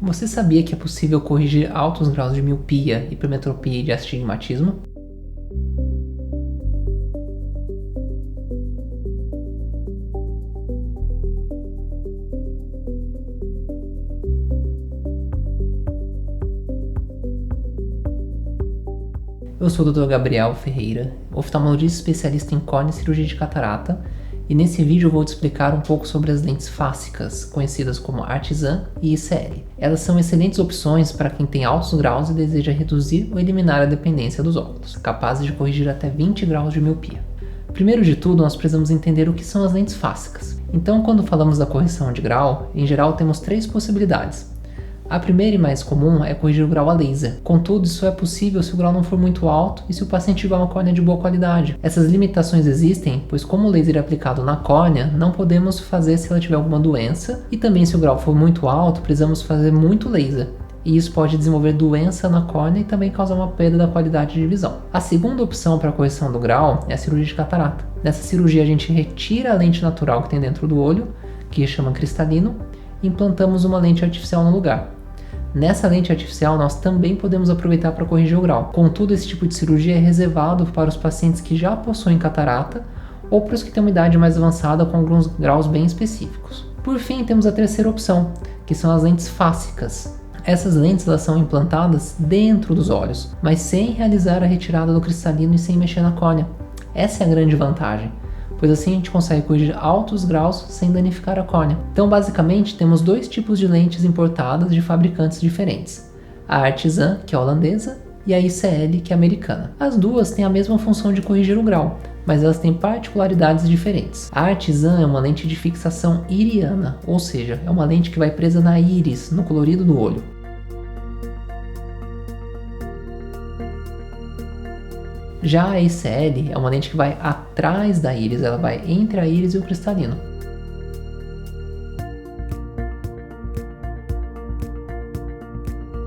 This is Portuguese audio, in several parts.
Você sabia que é possível corrigir altos graus de miopia, hipermetropia e de astigmatismo? Eu sou o Dr. Gabriel Ferreira, oftalmologista especialista em córnea e cirurgia de catarata, e nesse vídeo eu vou te explicar um pouco sobre as lentes fásicas, conhecidas como Artisan e ICL. Elas são excelentes opções para quem tem altos graus e deseja reduzir ou eliminar a dependência dos óculos, capazes de corrigir até 20 graus de miopia. Primeiro de tudo, nós precisamos entender o que são as lentes fásicas. Então, quando falamos da correção de grau, em geral temos três possibilidades. A primeira e mais comum é corrigir o grau a laser. Contudo, isso é possível se o grau não for muito alto e se o paciente tiver uma córnea de boa qualidade. Essas limitações existem, pois como o laser é aplicado na córnea, não podemos fazer se ela tiver alguma doença, e também se o grau for muito alto, precisamos fazer muito laser. E isso pode desenvolver doença na córnea e também causar uma perda da qualidade de visão. A segunda opção para a correção do grau é a cirurgia de catarata. Nessa cirurgia a gente retira a lente natural que tem dentro do olho, que chama cristalino, e implantamos uma lente artificial no lugar. Nessa lente artificial nós também podemos aproveitar para corrigir o grau. Contudo, esse tipo de cirurgia é reservado para os pacientes que já possuem catarata ou para os que têm uma idade mais avançada com alguns graus bem específicos. Por fim, temos a terceira opção, que são as lentes fásicas. Essas lentes elas são implantadas dentro dos olhos, mas sem realizar a retirada do cristalino e sem mexer na córnea. Essa é a grande vantagem, pois assim a gente consegue corrigir altos graus sem danificar a córnea. Então, basicamente, temos dois tipos de lentes importadas de fabricantes diferentes. A Artisan, que é holandesa, e a ICL, que é americana. As duas têm a mesma função de corrigir o grau, mas elas têm particularidades diferentes. A Artisan é uma lente de fixação iriana, ou seja, é uma lente que vai presa na íris, no colorido do olho. Já a ICL é uma lente que vai atrás da íris, ela vai entre a íris e o cristalino.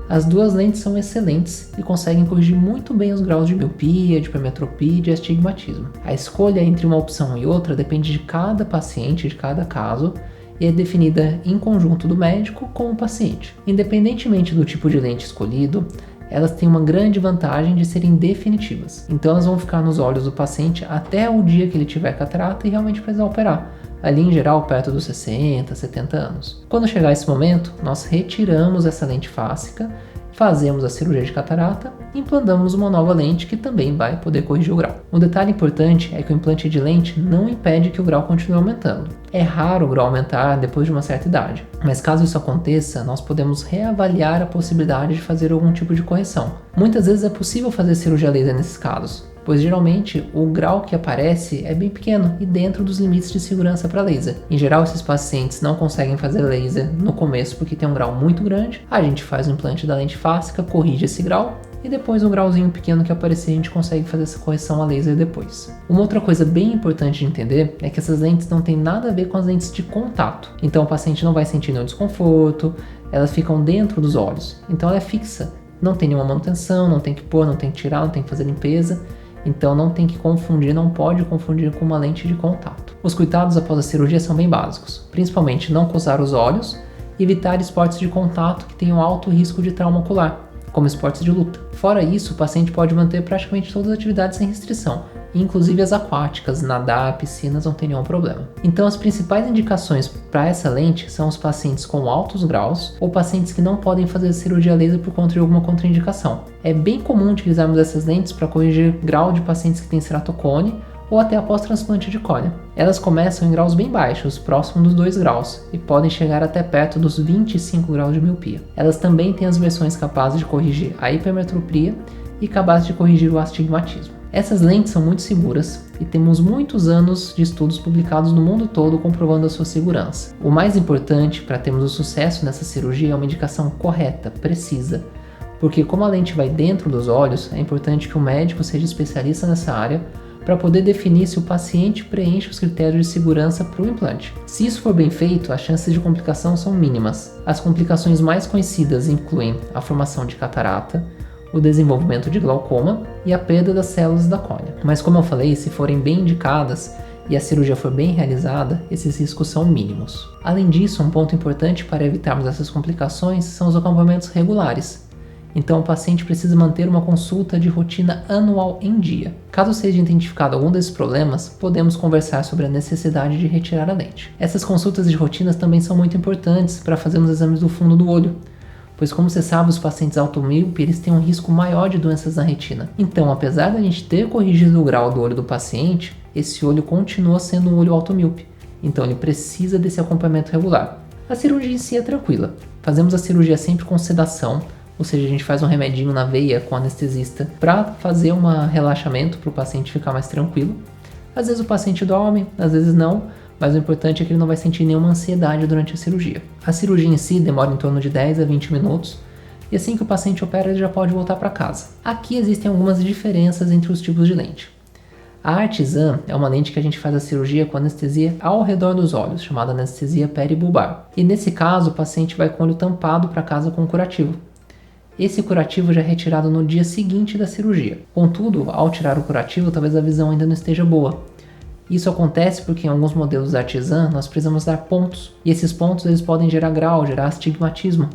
As duas lentes são excelentes e conseguem corrigir muito bem os graus de miopia, de hipermetropia e de astigmatismo. A escolha entre uma opção e outra depende de cada paciente, de cada caso, e é definida em conjunto do médico com o paciente. Independentemente do tipo de lente escolhido, elas têm uma grande vantagem de serem definitivas. Então elas vão ficar nos olhos do paciente até o dia que ele tiver catarata e realmente precisar operar, ali em geral perto dos 60, 70 anos. Quando chegar esse momento, nós retiramos essa lente fásica, fazemos a cirurgia de catarata e implantamos uma nova lente que também vai poder corrigir o grau. Um detalhe importante é que o implante de lente não impede que o grau continue aumentando. É raro o grau aumentar depois de uma certa idade, mas caso isso aconteça, nós podemos reavaliar a possibilidade de fazer algum tipo de correção. Muitas vezes é possível fazer cirurgia laser nesses casos, pois geralmente o grau que aparece é bem pequeno e dentro dos limites de segurança para laser. Em geral, esses pacientes não conseguem fazer laser no começo porque tem um grau muito grande, a gente faz o implante da lente fáscica, corrige esse grau, e depois o grauzinho pequeno que aparecer a gente consegue fazer essa correção a laser depois. Uma outra coisa bem importante de entender é que essas lentes não tem nada a ver com as lentes de contato, então o paciente não vai sentir nenhum desconforto, elas ficam dentro dos olhos, então ela é fixa, não tem nenhuma manutenção, não tem que pôr, não tem que tirar, não tem que fazer limpeza, então não tem que confundir, não pode confundir com uma lente de contato. Os cuidados após a cirurgia são bem básicos, principalmente não coçar os olhos e evitar esportes de contato que tenham alto risco de trauma ocular, como esportes de luta. Fora isso, o paciente pode manter praticamente todas as atividades sem restrição, inclusive as aquáticas, nadar, piscinas, não tem nenhum problema. Então as principais indicações para essa lente são os pacientes com altos graus ou pacientes que não podem fazer cirurgia laser por conta de alguma contraindicação. É bem comum utilizarmos essas lentes para corrigir grau de pacientes que têm ceratocone ou até após transplante de córnea. Elas começam em graus bem baixos, próximo dos 2 graus, e podem chegar até perto dos 25 graus de miopia. Elas também têm as versões capazes de corrigir a hipermetropia e capazes de corrigir o astigmatismo. Essas lentes são muito seguras e temos muitos anos de estudos publicados no mundo todo comprovando a sua segurança. O mais importante para termos o sucesso nessa cirurgia é uma indicação correta, precisa, porque como a lente vai dentro dos olhos, é importante que o médico seja especialista nessa área para poder definir se o paciente preenche os critérios de segurança para o implante. Se isso for bem feito, as chances de complicação são mínimas. As complicações mais conhecidas incluem a formação de catarata, o desenvolvimento de glaucoma e a perda das células da córnea. Mas como eu falei, se forem bem indicadas, e a cirurgia for bem realizada, esses riscos são mínimos. Além disso, um ponto importante para evitarmos essas complicações são os acompanhamentos regulares. Então o paciente precisa manter uma consulta de rotina anual em dia. Caso seja identificado algum desses problemas, podemos conversar sobre a necessidade de retirar a lente. Essas consultas de rotinas também são muito importantes para fazermos exames do fundo do olho, pois como você sabe, os pacientes automíope eles têm um risco maior de doenças na retina. Então, apesar da gente ter corrigido o grau do olho do paciente, esse olho continua sendo um olho automíope, então ele precisa desse acompanhamento regular. A cirurgia em si é tranquila. Fazemos a cirurgia sempre com sedação, ou seja, a gente faz um remedinho na veia com o anestesista para fazer um relaxamento para o paciente ficar mais tranquilo. Às vezes o paciente dorme, às vezes não, mas o importante é que ele não vai sentir nenhuma ansiedade durante a cirurgia. A cirurgia em si demora em torno de 10 a 20 minutos, e assim que o paciente opera, ele já pode voltar para casa. Aqui existem algumas diferenças entre os tipos de lente. A Artisan é uma lente que a gente faz a cirurgia com anestesia ao redor dos olhos, chamada anestesia peribulbar. E nesse caso, o paciente vai com o olho tampado para casa com curativo. Esse curativo já é retirado no dia seguinte da cirurgia. Contudo, ao tirar o curativo, talvez a visão ainda não esteja boa. Isso acontece porque em alguns modelos Artisan nós precisamos dar pontos, e esses pontos eles podem gerar grau, gerar astigmatismo.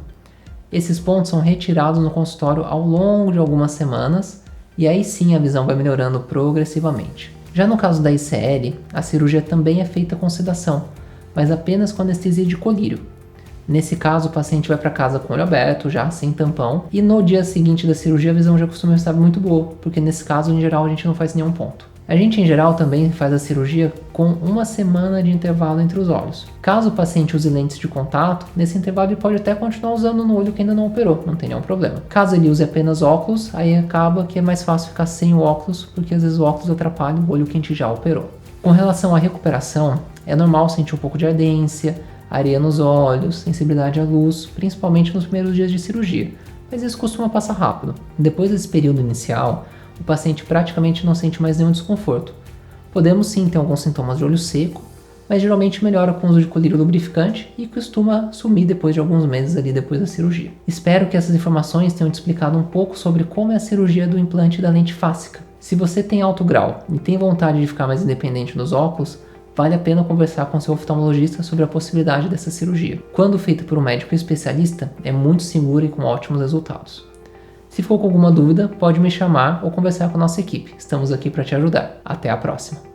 Esses pontos são retirados no consultório ao longo de algumas semanas, e aí sim a visão vai melhorando progressivamente. Já no caso da ICL, a cirurgia também é feita com sedação, mas apenas com anestesia de colírio. Nesse caso, o paciente vai para casa com o olho aberto, já sem tampão, e no dia seguinte da cirurgia a visão já costuma estar muito boa, porque nesse caso, em geral, a gente não faz nenhum ponto. A gente, em geral, também faz a cirurgia com uma semana de intervalo entre os olhos. Caso o paciente use lentes de contato, nesse intervalo ele pode até continuar usando no olho que ainda não operou, não tem nenhum problema. Caso ele use apenas óculos, aí acaba que é mais fácil ficar sem o óculos, porque às vezes o óculos atrapalha o olho que a gente já operou. Com relação à recuperação, é normal sentir um pouco de ardência, areia nos olhos, sensibilidade à luz, principalmente nos primeiros dias de cirurgia, mas isso costuma passar rápido. Depois desse período inicial, o paciente praticamente não sente mais nenhum desconforto. Podemos sim ter alguns sintomas de olho seco, mas geralmente melhora com o uso de colírio lubrificante e costuma sumir depois de alguns meses ali depois da cirurgia. Espero que essas informações tenham te explicado um pouco sobre como é a cirurgia do implante da lente fásica. Se você tem alto grau e tem vontade de ficar mais independente dos óculos, vale a pena conversar com seu oftalmologista sobre a possibilidade dessa cirurgia. Quando feita por um médico especialista, é muito segura e com ótimos resultados. Se ficou com alguma dúvida, pode me chamar ou conversar com a nossa equipe. Estamos aqui para te ajudar. Até a próxima!